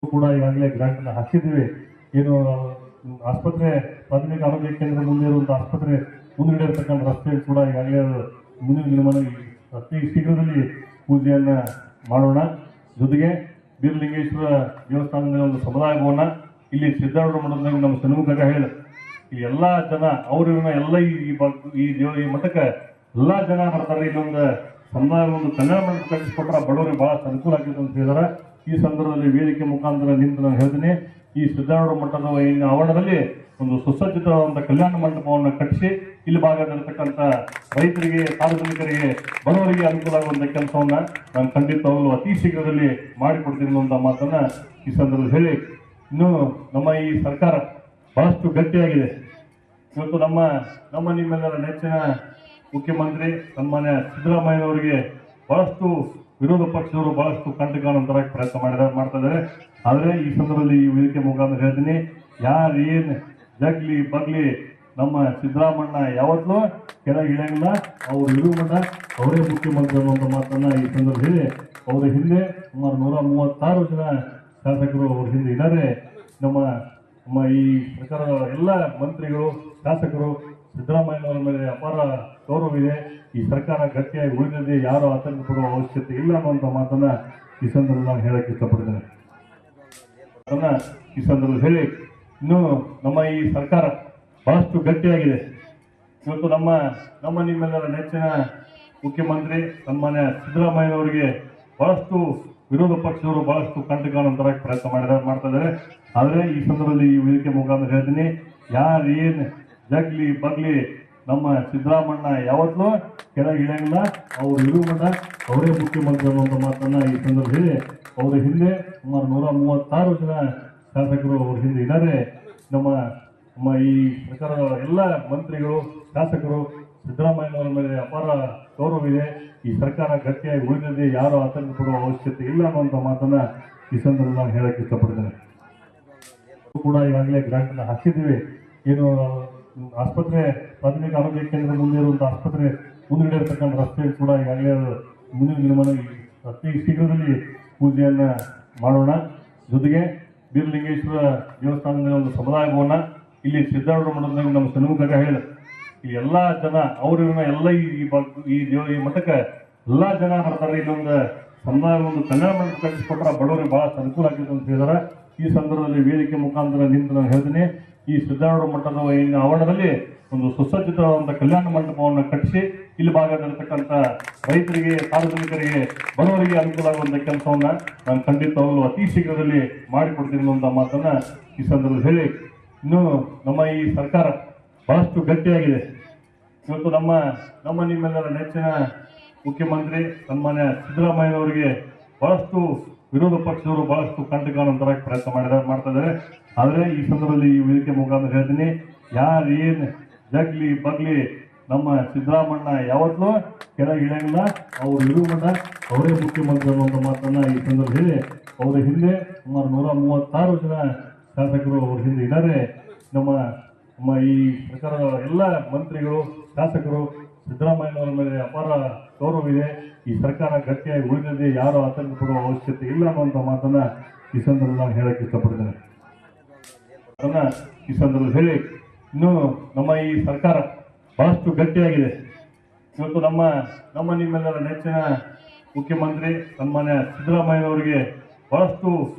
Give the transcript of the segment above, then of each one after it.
ಕೂಡ ಈಗಾಗಲೇ ಗ್ರಾಂಟ್ ಅನ್ನು ಹಾಕಿದ್ದೀವಿ. ಏನು ಆಸ್ಪತ್ರೆ ಪ್ರಾಥಮಿಕ ಆರೋಗ್ಯ ಕೇಂದ್ರ ಮುಂದೆ ಇರುವಂತಹ ಆಸ್ಪತ್ರೆ ಮುಂದುಗಡೆ ಇರತಕ್ಕಂಥ ರಸ್ತೆ ಕೂಡ ಈಗಾಗಲೇ ಮುಂದಿನ ದಿನಮಾನ ಅತಿ ಶೀಘ್ರದಲ್ಲಿ ಪೂಜೆಯನ್ನ ಮಾಡೋಣ. ಜೊತೆಗೆ ಬೀರಲಿಂಗೇಶ್ವರ ದೇವಸ್ಥಾನದ ಒಂದು ಸಮುದಾಯ ಭವನ ಇಲ್ಲಿ ಸಿದ್ದಾರೂಢ ಮಠದಲ್ಲಿ ನಮ್ಮ ಸನ್ಮುಖ ಹೇಳಿ ಈ ಎಲ್ಲಾ ಜನ ಅವ್ರನ್ನ ಎಲ್ಲ ಈ ಮಠಕ್ಕೆ ಎಲ್ಲಾ ಜನ ಬರ್ತಾರೆ. ಇಲ್ಲೊಂದು ಸಮುದಾಯ ಒಂದು ಕನ್ನಡ ಮಂಟಪ ಕಟ್ಟಿಸ್ಕೊಟ್ರೆ ಬಡವರಿಗೆ ಬಹಳ ಅನುಕೂಲ ಆಗ್ತದೆ ಅಂತ ಹೇಳಿದಾರೆ. ಈ ಸಂದರ್ಭದಲ್ಲಿ ವೇದಿಕೆ ಮುಖಾಂತರ ನಿಂತು ನಾನು ಹೇಳ್ತೀನಿ, ಈ ಸಿದ್ದಾರೂಢ ಮಠದ ಆವರಣದಲ್ಲಿ ಒಂದು ಸುಸಜ್ಜಿತವಾದಂತಹ ಕಲ್ಯಾಣ ಮಂಟಪವನ್ನು ಕಟ್ಟಿಸಿ ಇಲ್ಲಿ ಭಾಗದಲ್ಲಿರ್ತಕ್ಕಂಥ ರೈತರಿಗೆ, ಸಾರ್ವಜನಿಕರಿಗೆ, ಬಡವರಿಗೆ ಅನುಕೂಲ ಆಗುವಂಥ ಕೆಲಸವನ್ನ ನಾನು ಖಂಡಿತವಾಗಲೂ ಅತಿ ಶೀಘ್ರದಲ್ಲಿ ಮಾಡಿಕೊಡ್ತೀನಿ ಅನ್ನುವಂಥ ಮಾತನ್ನ ಈ ಸಂದರ್ಭದಲ್ಲಿ ಹೇಳಿ, ಇನ್ನು ನಮ್ಮ ಈ ಸರ್ಕಾರ ಬಹಳಷ್ಟು ಗಟ್ಟಿಯಾಗಿದೆ. ಇವತ್ತು ನಮ್ಮ ನಿಮ್ಮೆಲ್ಲರ ನೆಚ್ಚಿನ ಮುಖ್ಯಮಂತ್ರಿ ಸನ್ಮಾನ್ಯ ಸಿದ್ದರಾಮಯ್ಯನವರಿಗೆ ಬಹಳಷ್ಟು ವಿರೋಧ ಪಕ್ಷದವರು ಬಹಳಷ್ಟು ಕಂಟಕಾನಂತರ ಪ್ರಯತ್ನ ಮಾಡ್ತಾ ಇದ್ದಾರೆ. ಆದರೆ ಈ ಸಂದರ್ಭದಲ್ಲಿ ಈ ವೇದಿಕೆ ಮುಖಾಂತರ ಹೇಳ್ತೀನಿ, ಯಾರು ಏನ್ ಜಗ್ಲಿ ಬಗ್ಲಿ ನಮ್ಮ ಸಿದ್ದರಾಮಣ್ಣ ಯಾವತ್ತೂ ಕೆಳಗೆ ಇಳಿಯಂಗಿಲ್ಲ. ಅವ್ರು ಇರುವ ಮಠ ಅವರೇ ಮುಖ್ಯಮಂತ್ರಿ ಅನ್ನುವಂಥ ಮಾತನ್ನ ಈ ಸಂದರ್ಭ ಹೇಳಿ, ಅವರ ಹಿಂದೆ ಸುಮಾರು 136 ಜನ ಶಾಸಕರು ಅವ್ರ ಹಿಂದೆ ಇದ್ದಾರೆ. ನಮ್ಮ ಈ ಸರ್ಕಾರದ ಎಲ್ಲ ಮಂತ್ರಿಗಳು, ಶಾಸಕರು ಸಿದ್ದರಾಮಯ್ಯನವರ ಮೇಲೆ ಅಪಾರ ಗೌರವವಿದೆ. ಈ ಸರ್ಕಾರ ಗಟ್ಟಿಯಾಗಿ ಉಳಿದಿದೆ, ಯಾರು ಆತಂಕ ಪಡುವ ಅವಶ್ಯಕತೆ ಇಲ್ಲ ಅನ್ನುವಂಥ ಮಾತನ್ನ ಈ ಸಂದರ್ಭದಲ್ಲಿ ನಾನು ಹೇಳಕ್ಕೆ ಇಷ್ಟಪಡ್ತೇನೆ. ಅದನ್ನ ಈ ಸಂದರ್ಭದಲ್ಲಿ ಹೇಳಿ, ಇನ್ನು ನಮ್ಮ ಈ ಸರ್ಕಾರ ಬಹಳಷ್ಟು ಗಟ್ಟಿಯಾಗಿದೆ. ಇವತ್ತು ನಮ್ಮ ನಿಮ್ಮೆಲ್ಲರ ನೆಚ್ಚಿನ ಮುಖ್ಯಮಂತ್ರಿ ಸನ್ಮಾನ್ಯ ಸಿದ್ದರಾಮಯ್ಯನವರಿಗೆ ಬಹಳಷ್ಟು ವಿರೋಧ ಪಕ್ಷದವರು ಬಹಳಷ್ಟು ಕಂಟಕಾನಂತರ ಪ್ರಯತ್ನ ಮಾಡ್ತಾ ಇದ್ದಾರೆ. ಆದರೆ ಈ ಸಂದರ್ಭದಲ್ಲಿ ಈ ವೇದಿಕೆ ಮುಖಾಂತರ ಹೇಳ್ತೀನಿ, ಯಾರು ಏನ್ ಜಗ್ಲಿ ಬಗ್ಲಿ ನಮ್ಮ ಸಿದ್ದರಾಮಣ್ಣ ಯಾವತ್ತೂ ಕೆಳಗೆ ಇಳಿಯಂಗಿಲ್ಲ. ಅವ್ರು ಇರುವ ಮಠ ಅವರೇ ಮುಖ್ಯಮಂತ್ರಿ ಅನ್ನುವಂಥ ಮಾತನ್ನ ಈ ಸಂದರ್ಭ ಹೇಳಿ, ಅವರ ಹಿಂದೆ ಸುಮಾರು 136 ಜನ ಶಾಸಕರು ಅವ್ರ ಹಿಂದೆ ಇದ್ದಾರೆ. ನಮ್ಮ ಈ ಸರ್ಕಾರದ ಎಲ್ಲ ಮಂತ್ರಿಗಳು, ಶಾಸಕರು ಸಿದ್ದರಾಮಯ್ಯನವರ ಮೇಲೆ ಅಪಾರ ಗೌರವವಿದೆ. ಈ ಸರ್ಕಾರ ಗಟ್ಟಿಯಾಗಿ ಉಳಿದಿದೆ, ಯಾರು ಆತಂಕ ಪಡುವ ಅವಶ್ಯಕತೆ ಇಲ್ಲ ಅನ್ನುವಂಥ ಮಾತನ್ನ ಈ ಸಂದರ್ಭದಲ್ಲಿ ನಾನು ಹೇಳಕ್ಕೆ ಇಷ್ಟಪಡ್ತೇನೆ. ಕೂಡ ಈಗಾಗಲೇ ಗ್ರಾಂಟ್ ಅನ್ನು ಹಾಕಿದ್ದೀವಿ. ಏನು ಆಸ್ಪತ್ರೆ ಪ್ರಾಥಮಿಕ ಆರೋಗ್ಯ ಕೇಂದ್ರ ಮುಂದೆ ಇರುವಂತಹ ಆಸ್ಪತ್ರೆ ಮುಂದುಗಡೆ ಇರತಕ್ಕಂಥ ರಸ್ತೆ ಕೂಡ ಈಗಾಗಲೇ ಮುಂದಿನ ದಿನಮಾನ ಅತಿ ಶೀಘ್ರದಲ್ಲಿ ಪೂಜೆಯನ್ನ ಮಾಡೋಣ. ಜೊತೆಗೆ ಬೀರಲಿಂಗೇಶ್ವರ ದೇವಸ್ಥಾನದ ಒಂದು ಸಮುದಾಯ ಭವನ ಇಲ್ಲಿ ಸಿದ್ದಾರೂಢ ಮಠದಲ್ಲಿ ನಮ್ಮ ಸನ್ಮುಖ ಹೇಳಿ ಈ ಎಲ್ಲಾ ಜನ ಅವ್ರನ್ನ ಎಲ್ಲ ಈ ಮಠಕ್ಕೆ ಎಲ್ಲಾ ಜನ ಬರ್ತಾರೆ. ಇಲ್ಲೊಂದು ಸಮುದಾಯ ಒಂದು ಕನ್ನಡ ಮಂಟಪ ಕಟ್ಟಿಸ್ಕೊಟ್ರೆ ಬಡವರಿಗೆ ಬಹಳ ಅನುಕೂಲ ಆಗ್ತದೆ ಅಂತ ಹೇಳಿದಾರೆ. ಈ ಸಂದರ್ಭದಲ್ಲಿ ವೇದಿಕೆ ಮುಖಾಂತರ ನಿಂತು ನಾನು ಹೇಳ್ತೀನಿ, ಈ ಸಿದ್ದಾರೂಢ ಮಠದ ಆವರಣದಲ್ಲಿ ಒಂದು ಸುಸಜ್ಜಿತವಾದಂತಹ ಕಲ್ಯಾಣ ಮಂಟಪವನ್ನು ಕಟ್ಟಿಸಿ ಇಲ್ಲಿ ಭಾಗದಲ್ಲಿರ್ತಕ್ಕಂಥ ರೈತರಿಗೆ, ಸಾರ್ವಜನಿಕರಿಗೆ, ಬಡವರಿಗೆ ಅನುಕೂಲ ಆಗುವಂಥ ಕೆಲಸವನ್ನ ನಾನು ಖಂಡಿತವಾಗಲೂ ಅತಿ ಶೀಘ್ರದಲ್ಲಿ ಮಾಡಿಕೊಡ್ತೀನಿ ಅನ್ನುವಂಥ ಮಾತನ್ನ ಈ ಸಂದರ್ಭದಲ್ಲಿ ಹೇಳಿ, ಇನ್ನು ನಮ್ಮ ಈ ಸರ್ಕಾರ ಬಹಳಷ್ಟು ಗಟ್ಟಿಯಾಗಿದೆ. ಇವತ್ತು ನಮ್ಮ ನಿಮ್ಮೆಲ್ಲರ ನೆಚ್ಚಿನ ಮುಖ್ಯಮಂತ್ರಿ ಸನ್ಮಾನ್ಯ ಸಿದ್ದರಾಮಯ್ಯನವರಿಗೆ ಬಹಳಷ್ಟು ವಿರೋಧ ಪಕ್ಷದವರು ಬಹಳಷ್ಟು ಕಂಟಕಾನಂತರ ಪ್ರಯತ್ನ ಮಾಡ್ತಾ ಇದ್ದಾರೆ. ಆದರೆ ಈ ಸಂದರ್ಭದಲ್ಲಿ ಈ ವೇದಿಕೆ ಮುಖಾಂತರ ಹೇಳ್ತೀನಿ, ಯಾರು ಏನ್ ಜಗ್ಲಿ ಬಗ್ಲಿ ನಮ್ಮ ಸಿದ್ದರಾಮಣ್ಣ ಯಾವತ್ತೂ ಕೆಳಗೆ ಇಳಿಯಂಗಿಲ್ಲ. ಅವ್ರು ಇರುವ ಮಠ ಅವರೇ ಮುಖ್ಯಮಂತ್ರಿ ಅನ್ನುವಂಥ ಮಾತನ್ನ ಈ ಸಂದರ್ಭ ಹೇಳಿ, ಅವರ ಹಿಂದೆ ಸುಮಾರು 136 ಜನ ಶಾಸಕರು ಅವ್ರ ಹಿಂದೆ ಇದ್ದಾರೆ. ನಮ್ಮ ಈ ಸರ್ಕಾರದ ಎಲ್ಲ ಮಂತ್ರಿಗಳು, ಶಾಸಕರು ಸಿದ್ದರಾಮಯ್ಯನವರ ಮೇಲೆ ಅಪಾರ ಗೌರವವಿದೆ. ಈ ಸರ್ಕಾರ ಗಟ್ಟಿಯಾಗಿ ಉಳಿದಿದೆ, ಯಾರು ಆತಂಕ ಪಡುವ ಅವಶ್ಯಕತೆ ಇಲ್ಲ ಅನ್ನುವಂಥ ಮಾತನ್ನ ಈ ಸಂದರ್ಭದಲ್ಲಿ ನಾನು ಹೇಳಕ್ಕೆ ಇಷ್ಟಪಡ್ತೇನೆ. ಅದನ್ನ ಈ ಸಂದರ್ಭದಲ್ಲಿ ಹೇಳಿ, ಇನ್ನು ನಮ್ಮ ಈ ಸರ್ಕಾರ ಬಹಳಷ್ಟು ಗಟ್ಟಿಯಾಗಿದೆ. ಇವತ್ತು ನಮ್ಮ ನಿಮ್ಮೆಲ್ಲರ ನೆಚ್ಚಿನ ಮುಖ್ಯಮಂತ್ರಿ ಸನ್ಮಾನ್ಯ ಸಿದ್ದರಾಮಯ್ಯನವರಿಗೆ ಬಹಳಷ್ಟು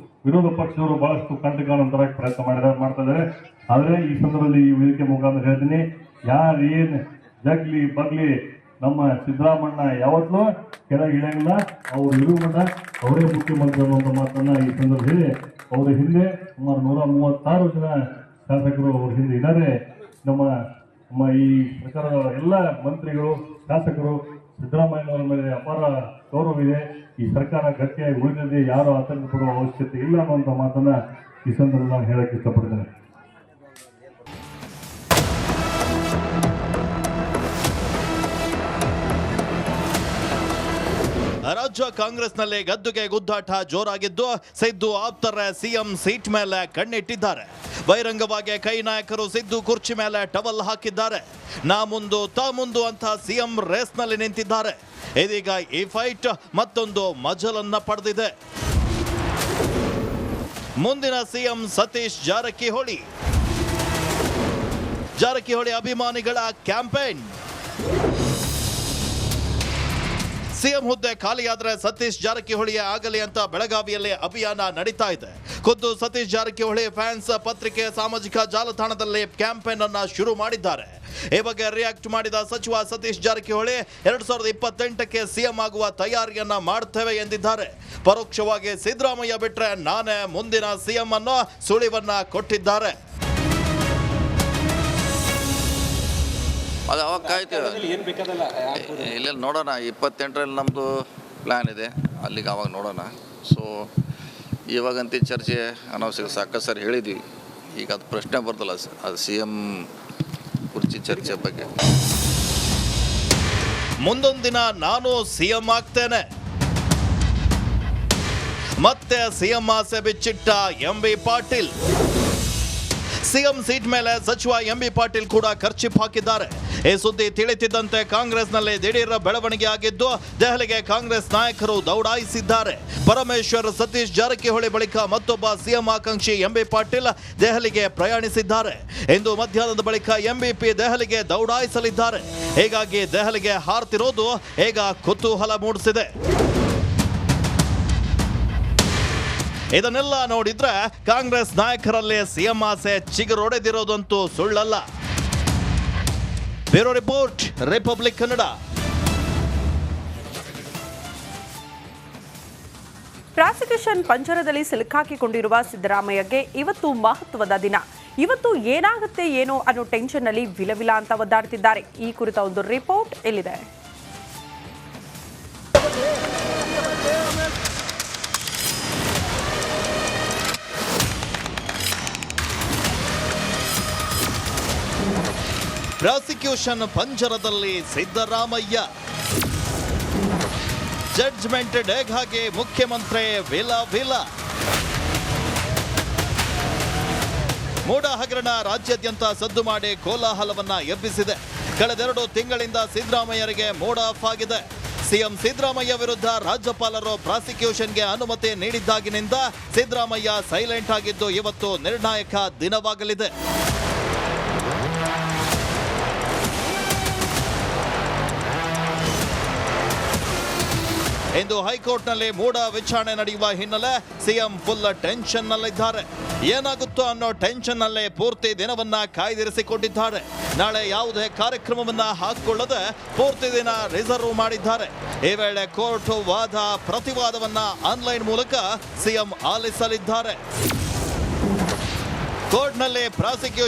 ವಿರೋಧ ಪಕ್ಷದವರು ಬಹಳಷ್ಟು ಕಂಟಕಾನಂತರ ಪ್ರಯತ್ನ ಮಾಡ್ತಾ ಇದ್ದಾರೆ. ಆದರೆ ಈ ಸಂದರ್ಭದಲ್ಲಿ ಈ ವೇದಿಕೆ ಮುಖಾಂತರ ಹೇಳ್ತೀನಿ, ಯಾರು ಏನ್ ಜಗ್ಲಿ ಬಗ್ಲಿ ನಮ್ಮ ಸಿದ್ದರಾಮಣ್ಣ ಯಾವತ್ತೂ ಕೆಳಗೆ ಇಳಿಯಂಗಿಲ್ಲ. ಅವ್ರು ಇರುವ ಮಠ ಅವರೇ ಮುಖ್ಯಮಂತ್ರಿ ಅನ್ನುವಂಥ ಮಾತನ್ನ ಈ ಸಂದರ್ಭ ಹೇಳಿ, ಅವರ ಹಿಂದೆ ಸುಮಾರು 136 ಜನ ಶಾಸಕರು ಅವ್ರ ಹಿಂದೆ ಇದ್ದಾರೆ. ನಮ್ಮ ಈ ಸರ್ಕಾರದ ಎಲ್ಲ ಮಂತ್ರಿಗಳು, ಶಾಸಕರು ಸಿದ್ದರಾಮಯ್ಯನವರ ಮೇಲೆ ಅಪಾರ ಗೌರವವಿದೆ. ಈ ಸರ್ಕಾರ ಗಟ್ಟಿಯಾಗಿ ಉಳಿದಿದೆ, ಯಾರು ಆತಂಕ ಪಡುವ ಅವಶ್ಯಕತೆ ಇಲ್ಲ ಅನ್ನುವಂಥ ಮಾತನ್ನ ಈ ಸಂದರ್ಭದಲ್ಲಿ ನಾನು ಹೇಳಕ್ಕೆ ಇಷ್ಟಪಡ್ತೇನೆ. ರಾಜ್ಯ ಕಾಂಗ್ರೆಸ್ನಲ್ಲಿ ಗದ್ದುಗೆ ಗುದ್ದಾಟ ಜೋರಾಗಿದ್ದು, ಸಿದ್ದು ಆಪ್ತರ ಸಿಎಂ ಸೀಟ್ ಮೇಲೆ ಕಣ್ಣಿಟ್ಟಿದ್ದಾರೆ. ಬಹಿರಂಗವಾಗಿ ಕೈ ನಾಯಕರು ಸಿದ್ದು ಕುರ್ಚಿ ಮೇಲೆ ಟವಲ್ ಹಾಕಿದ್ದಾರೆ. ನಾ ಮುಂದು ತಾ ಮುಂದು ಅಂತ ಸಿಎಂ ರೇಸ್ನಲ್ಲಿ ನಿಂತಿದ್ದಾರೆ. ಇದೀಗ ಈ ಫೈಟ್ ಮತ್ತೊಂದು ಮಜಲನ್ನ ಪಡೆದಿದೆ. ಮುಂದಿನ ಸಿಎಂ ಸತೀಶ್ ಜಾರಕಿಹೊಳಿ ಅಭಿಮಾನಿಗಳ ಕ್ಯಾಂಪೇನ್. ಸಿಎಂ ಹುದ್ದೆ ಖಾಲಿಯಾದರೆ ಸತೀಶ್ ಜಾರಕಿಹೊಳಿಯೇ ಆಗಲಿ ಅಂತ ಬೆಳಗಾವಿಯಲ್ಲಿ ಅಭಿಯಾನ ನಡೀತಾ ಇದೆ. ಖುದ್ದು ಸತೀಶ್ ಜಾರಕಿಹೊಳಿ ಫ್ಯಾನ್ಸ್ ಪತ್ರಿಕೆ ಸಾಮಾಜಿಕ ಜಾಲತಾಣದಲ್ಲಿ ಕ್ಯಾಂಪೇನ್ ಅನ್ನ ಶುರು ಮಾಡಿದ್ದಾರೆ. ಈ ಬಗ್ಗೆ ರಿಯಾಕ್ಟ್ ಮಾಡಿದ ಸಚಿವ ಸತೀಶ್ ಜಾರಕಿಹೊಳಿ 2028ಕ್ಕೆ ಸಿಎಂ ಆಗುವ ತಯಾರಿಯನ್ನ ಮಾಡ್ತೇವೆ ಎಂದಿದ್ದಾರೆ. ಪರೋಕ್ಷವಾಗಿ ಸಿದ್ದರಾಮಯ್ಯ ಬಿಟ್ರೆ ನಾನೇ ಮುಂದಿನ ಸಿಎಂ ಅನ್ನೋ ಸುಳಿವನ್ನ ಕೊಟ್ಟಿದ್ದಾರೆ. ಅದು ಅವಾಗ ಕಾಯ್ತೇವೆ, ಇಲ್ಲ ನೋಡೋಣ. 28ರಲ್ಲಿ ನಮ್ಮದು ಪ್ಲ್ಯಾನ್ ಇದೆ, ಅಲ್ಲಿಗೆ ಅವಾಗ ನೋಡೋಣ. ಸೊ ಇವಾಗಂತೂ ಚರ್ಚೆ ಅನವಶ್ಯಕ, ಸಾಕಷ್ಟು ಸರಿ ಹೇಳಿದ್ವಿ. ಈಗ ಅದು ಪ್ರಶ್ನೆ ಬರ್ತಲ್ಲ, ಅದು ಸಿ ಎಂ ಕುರ್ಚಿ ಚರ್ಚೆ ಬಗ್ಗೆ. ಮುಂದೊಂದು ದಿನ ನಾನು ಸಿಎಂ ಆಗ್ತೇನೆ, ಮತ್ತೆ ಸಿಎಂ ಆಸೆ ಬಿಚ್ಚಿಟ್ಟ ಎಂಬಿ ಪಾಟೀಲ್. ಸಿಎಂ ಸೀಟ್ ಮೇಲೆ ಸಚಿವ ಎಂಬಿ ಪಾಟೀಲ್ ಕೂಡ ಖರ್ಚಿಪ್ ಹಾಕಿದ್ದಾರೆ. ಈ ಸುದ್ದಿ ತಿಳಿತಿದ್ದಂತೆ ಕಾಂಗ್ರೆಸ್ನಲ್ಲಿ ದಿಢೀರ್ ಬೆಳವಣಿಗೆ ಆಗಿದ್ದು ದೆಹಲಿಗೆ ಕಾಂಗ್ರೆಸ್ ನಾಯಕರು ದೌಡಾಯಿಸಿದ್ದಾರೆ. ಪರಮೇಶ್ವರ್ ಸತೀಶ್ ಜಾರಕಿಹೊಳಿ ಬಳಿಕ ಮತ್ತೊಬ್ಬ ಸಿಎಂ ಆಕಾಂಕ್ಷಿ ಎಂಬಿ ಪಾಟೀಲ್ ದೆಹಲಿಗೆ ಪ್ರಯಾಣಿಸಿದ್ದಾರೆ. ಇಂದು ಮಧ್ಯಾಹ್ನದ ಬಳಿಕ ಎಂಬಿಪಿ ದೆಹಲಿಗೆ ದೌಡಾಯಿಸಲಿದ್ದಾರೆ. ಹೀಗಾಗಿ ದೆಹಲಿಗೆ ಹಾರ್ತಿರೋದು ಈಗ ಕುತೂಹಲ ಮೂಡಿಸಿದೆ. ಇದನ್ನೆಲ್ಲ ನೋಡಿದ್ರೆ ಕಾಂಗ್ರೆಸ್ ನಾಯಕರಲ್ಲಿ ಸಿಎಂ ಆಸೆ ಚಿಗುರೊಡೆದಿರೋದಂತೂ ಸುಳ್ಳಲ್ಲ. Bureau report, republic Kannada. Prosecution ಪಂಜರದಲ್ಲಿ ಸಿಲುಕಾಕಿಕೊಂಡಿರುವ ಸಿದ್ದರಾಮಯ್ಯಗೆ ಇವತ್ತು ಮಹತ್ವದ ದಿನ. ಇವತ್ತು ಏನಾಗುತ್ತೆ ಏನೋ ಅನ್ನೋ ಟೆನ್ಷನ್ನಲ್ಲಿ ವಿಲವಿಲ ಅಂತ ಒದ್ದಾಡ್ತಿದ್ದಾರೆ. ಈ ಕುರಿತ ಒಂದು ರಿಪೋರ್ಟ್ ಇಲ್ಲಿದೆ. ಪ್ರಾಸಿಕ್ಯೂಷನ್ ಪಂಜರದಲ್ಲಿ ಸಿದ್ದರಾಮಯ್ಯ. ಜಡ್ಜ್ಮೆಂಟ್ ಡೇಗಾಗಿ ಮುಖ್ಯಮಂತ್ರಿ ವಿಲ. ಮೂಡ ಹಗರಣ ರಾಜ್ಯಾದ್ಯಂತ ಸದ್ದು ಮಾಡಿ ಕೋಲಾಹಲವನ್ನ ಎಬ್ಬಿಸಿದೆ. ಕಳೆದೆರಡು ತಿಂಗಳಿಂದ ಸಿದ್ದರಾಮಯ್ಯರಿಗೆ ಮೂಡ್ ಆಫ್ ಆಗಿದೆ. ಸಿಎಂ ಸಿದ್ದರಾಮಯ್ಯ ವಿರುದ್ಧ ರಾಜ್ಯಪಾಲರು ಪ್ರಾಸಿಕ್ಯೂಷನ್ಗೆ ಅನುಮತಿ ನೀಡಿದ್ದಾಗಿನಿಂದ ಸಿದ್ದರಾಮಯ್ಯ ಸೈಲೆಂಟ್ ಆಗಿದ್ದು ಇವತ್ತು ನಿರ್ಣಾಯಕ ದಿನವಾಗಲಿದೆ. ಇಂದು ಹೈಕೋರ್ಟ್ನಲ್ಲಿ ಮೂಡ ವಿಚಾರಣೆ ನಡೆಯುವ ಹಿನ್ನೆಲೆ ಸಿಎಂ ಫುಲ್ ಟೆನ್ಷನ್ ನಲ್ಲಿದ್ದಾರೆ. ಏನಾಗುತ್ತೋ ಅನ್ನೋ ಟೆನ್ಷನ್ ನಲ್ಲೇ ಪೂರ್ತಿ ದಿನವನ್ನ ಕಾಯ್ದಿರಿಸಿಕೊಂಡಿದ್ದಾರೆ. ನಾಳೆ ಯಾವುದೇ ಕಾರ್ಯಕ್ರಮವನ್ನ ಹಾಕಿಕೊಳ್ಳದೆ ಪೂರ್ತಿ ದಿನ ರಿಸರ್ವ್ ಮಾಡಿದ್ದಾರೆ. ಈ ವೇಳೆ ಕೋರ್ಟ್ ವಾದ ಪ್ರತಿವಾದವನ್ನ ಆನ್ಲೈನ್ ಮೂಲಕ ಸಿಎಂ ಆಲಿಸಲಿದ್ದಾರೆ. ಕೋರ್ಟ್ನಲ್ಲಿ ಪ್ರಾಸಿಕ್ಯೂಷನ್